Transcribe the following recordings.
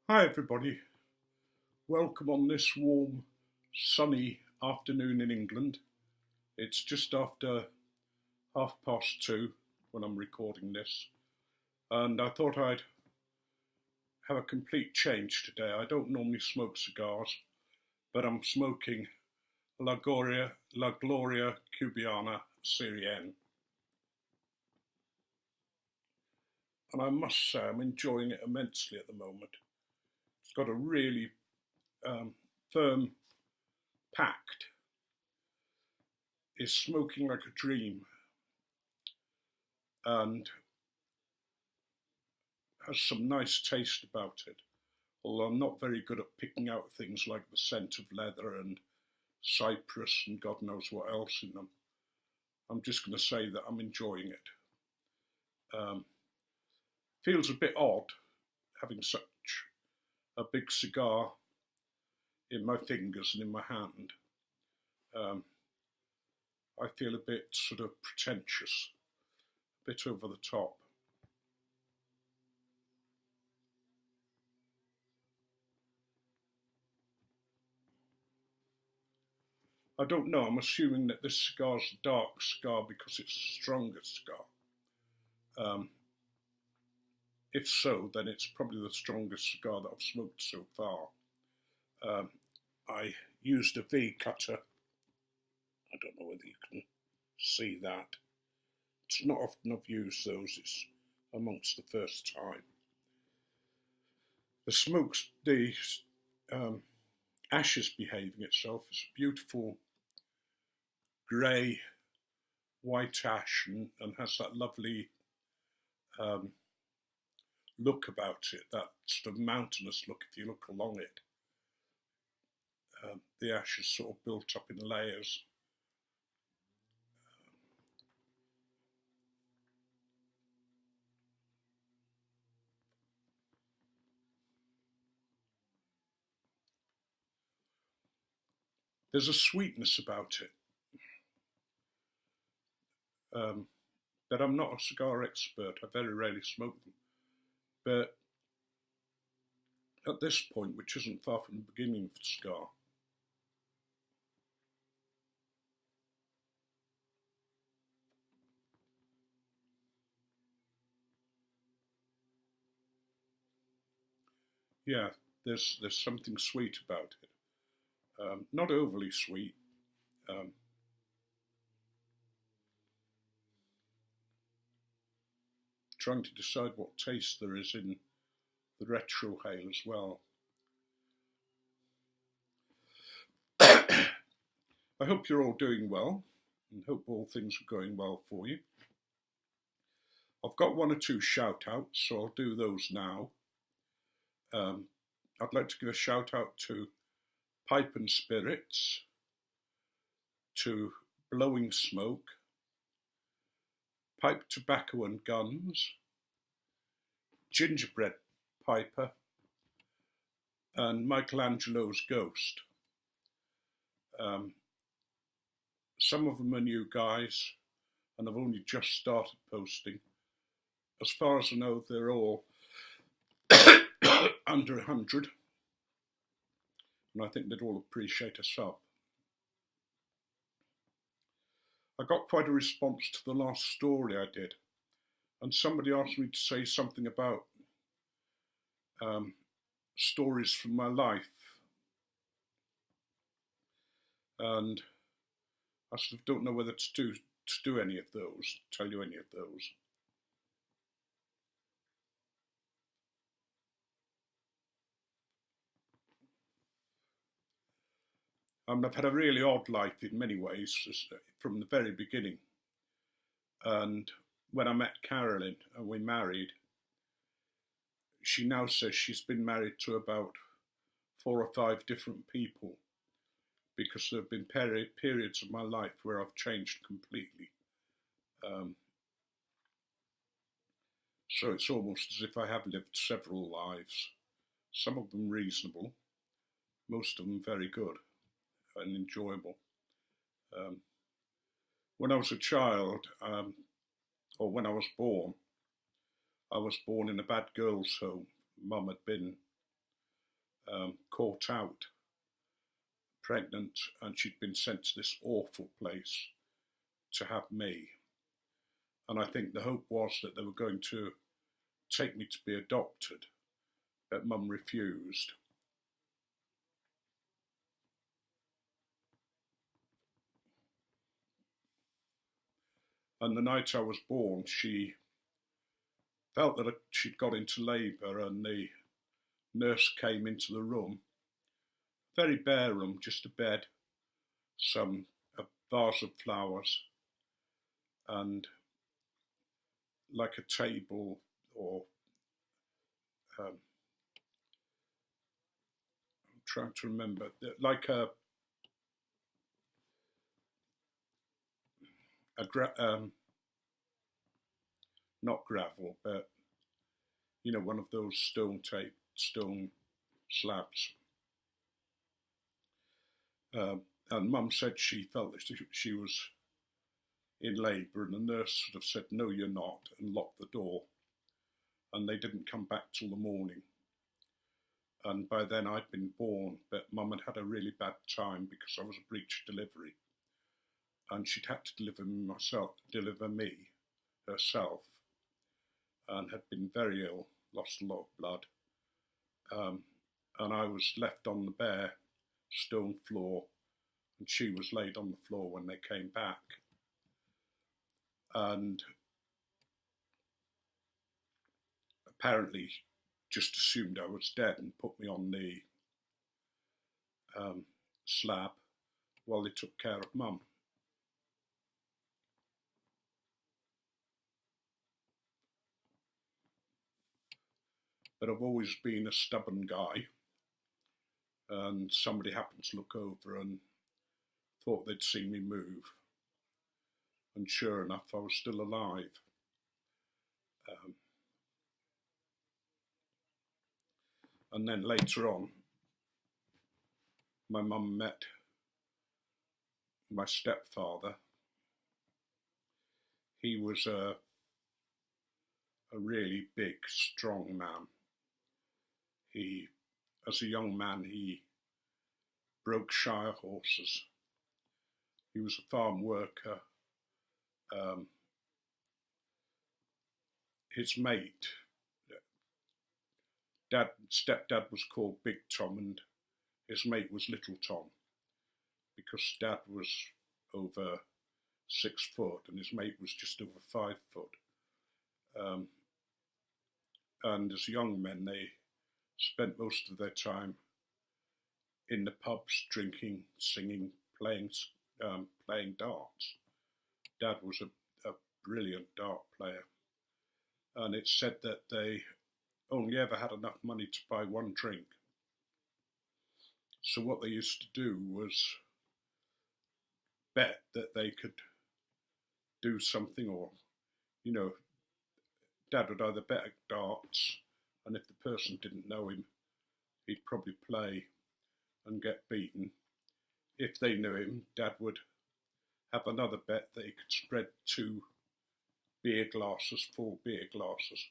Hi everybody, welcome on this warm, sunny afternoon in England. It's just after 2:30 when I'm recording this, and I thought I'd have a complete change today. I don't normally smoke cigars, but I'm smoking La Gloria Cubana Serie N. And I must say I'm enjoying it immensely at the moment. It's got a really firm, packed, is smoking like a dream, and has some nice taste about it, although I'm not very good at picking out things like the scent of leather and cypress and God knows what else in them. I'm just going to say that I'm enjoying it. Feels a bit odd having such a big cigar in my fingers and in my hand. I feel a bit sort of pretentious, a bit over the top. I don't know, I'm assuming that this cigar's a dark cigar because it's a stronger cigar. If so, then it's probably the strongest cigar that I've smoked so far. I used a V cutter. I don't know whether you can see that. It's not often I've used those, it's amongst the first time. The ash is behaving itself. It's a beautiful grey, white ash and has that lovely look about it, that sort of mountainous look if you look along it. The ash is sort of built up in layers. There's a sweetness about it, but I'm not a cigar expert. I very rarely smoke them. But at this point, which isn't far from the beginning of the cigar, yeah, there's something sweet about it. Not overly sweet. Trying to decide what taste there is in the retro hail as well. I hope you're all doing well and hope all things are going well for you. I've got one or two shout outs, so I'll do those now. I'd like to give a shout out to Pipe&Spirits, to Blowing Smoke, PipeTobaccoandGuns, Gingerbeard Piper, and Michelangelosghost. Some of them are new guys, and I've only just started posting. As far as I know, they're all under 100, and I think they'd all appreciate a sub. I got quite a response to the last story I did, and somebody asked me to say something about stories from my life, and I sort of don't know whether to do any of those, tell you any of those. I've had a really odd life in many ways from the very beginning. And when I met Carolyn and we married, she now says she's been married to about 4 or 5 different people because there have been periods of my life where I've changed completely. So it's almost as if I have lived several lives, some of them reasonable, most of them very good and enjoyable. When I was a child, or when I was born in a bad girls' home. Mum had been caught out pregnant, and she'd been sent to this awful place to have me. And I think the hope was that they were going to take me to be adopted, but Mum refused. And the night I was born, she felt that she'd got into labour, and the nurse came into the room, very bare room, just a bed, a vase of flowers, and like a table, or I'm trying to remember, like not gravel, but you know, one of those stone slabs. And Mum said she felt that she was in labour, and the nurse sort of said, "No, you're not," and locked the door. And they didn't come back till the morning. And by then I'd been born, but Mum had had a really bad time because I was a breech delivery, and she'd had to deliver me herself, and had been very ill, lost a lot of blood, and I was left on the bare stone floor, and she was laid on the floor when they came back. And apparently just assumed I was dead and put me on the slab while they took care of Mum. But I've always been a stubborn guy, and somebody happened to look over and thought they'd seen me move, and sure enough I was still alive. And then later on, my mum met my stepfather. He was a really big, strong man. As a young man, he broke shire horses. He was a farm worker. His mate, stepdad was called Big Tom, and his mate was Little Tom, because Dad was over 6 foot and his mate was just over 5 foot. And as young men, they spent most of their time in the pubs, drinking, singing, playing darts. Dad was a brilliant dart player, and it's said that they only ever had enough money to buy one drink. So what they used to do was bet that they could do something, or, you know, Dad would either bet at darts, and if the person didn't know him, he'd probably play and get beaten. If they knew him, Dad would have another bet that he could spread 2 beer glasses, 4 beer glasses,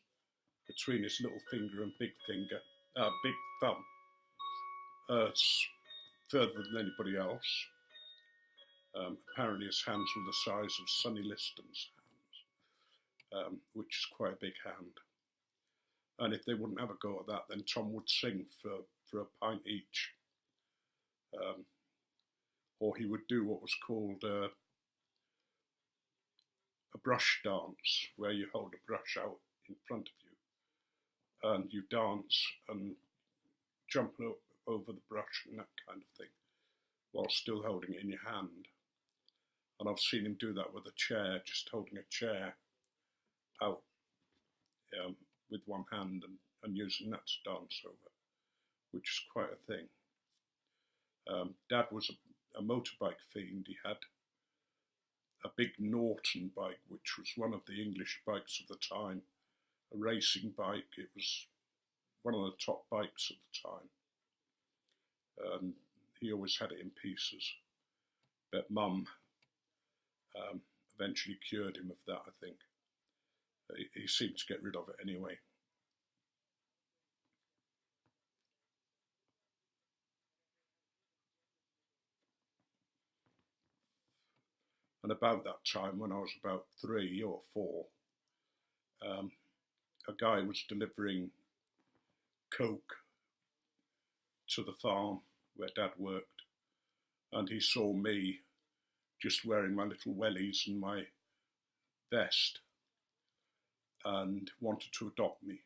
between his little finger and big thumb, further than anybody else. Apparently his hands were the size of Sonny Liston's hands, which is quite a big hand. And if they wouldn't have a go at that, then Tom would sing for a pint each. Or he would do what was called a brush dance, where you hold a brush out in front of you, and you dance and jump over the brush and that kind of thing, while still holding it in your hand. And I've seen him do that with a chair, just holding a chair out with one hand and using that to dance over, which is quite a thing. Dad was a motorbike fiend. He had a big Norton bike, which was one of the English bikes of the time, a racing bike. It was one of the top bikes at the time. And he always had it in pieces. But Mum eventually cured him of that, I think. He seemed to get rid of it anyway. And about that time, when I was about 3 or 4, a guy was delivering coke to the farm where Dad worked, and he saw me just wearing my little wellies and my vest and wanted to adopt me.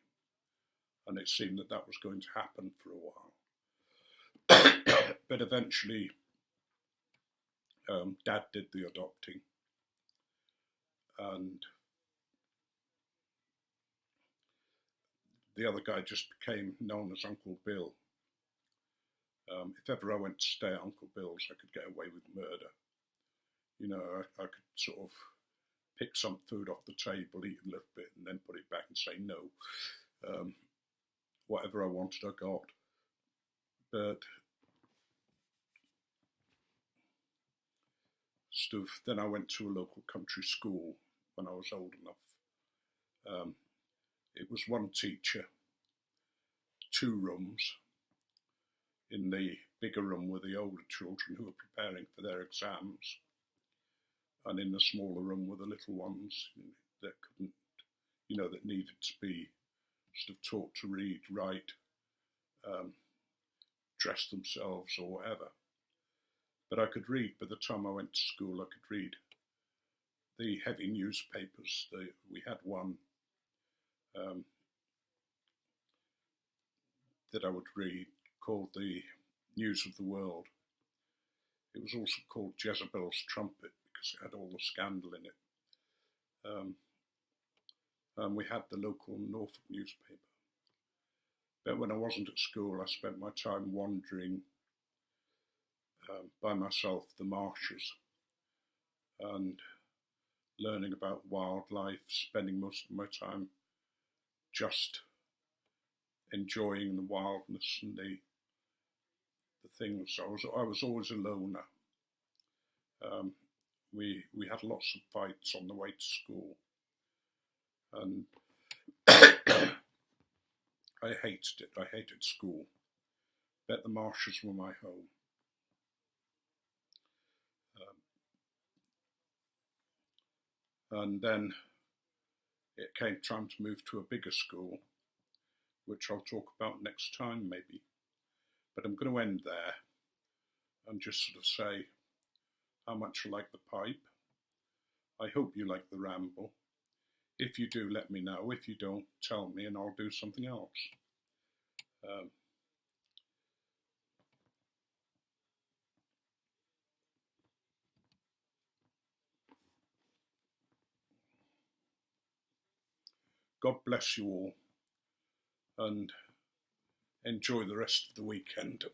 And it seemed that that was going to happen for a while. But eventually, Dad did the adopting, and the other guy just became known as Uncle Bill. If ever I went to stay at Uncle Bill's, I could get away with murder. You know, I could sort of pick some food off the table, eat a little bit, and then put it back and say no. Whatever I wanted, I got. But then I went to a local country school when I was old enough. It was one teacher, 2 rooms. In the bigger room were the older children who were preparing for their exams, and in the smaller room were the little ones that couldn't, that needed to be sort of taught to read, write, dress themselves or whatever. But I could read. By the time I went to school, I could read the heavy newspapers. We had one that I would read called the News of the World. It was also called Jezebel's Trumpet because it had all the scandal in it. And we had the local Norfolk newspaper. But when I wasn't at school, I spent my time wandering by myself the marshes and learning about wildlife, spending most of my time just enjoying the wildness and the things. I was always a loner. We had lots of fights on the way to school, and I hated it. I hated school. Bet the marshes were my home. And then it came time to move to a bigger school, which I'll talk about next time maybe. But I'm going to end there and just sort of say how much I like the pipe. I hope you like the ramble. If you do, let me know. If you don't, tell me and I'll do something else. God bless you all and enjoy the rest of the weekend.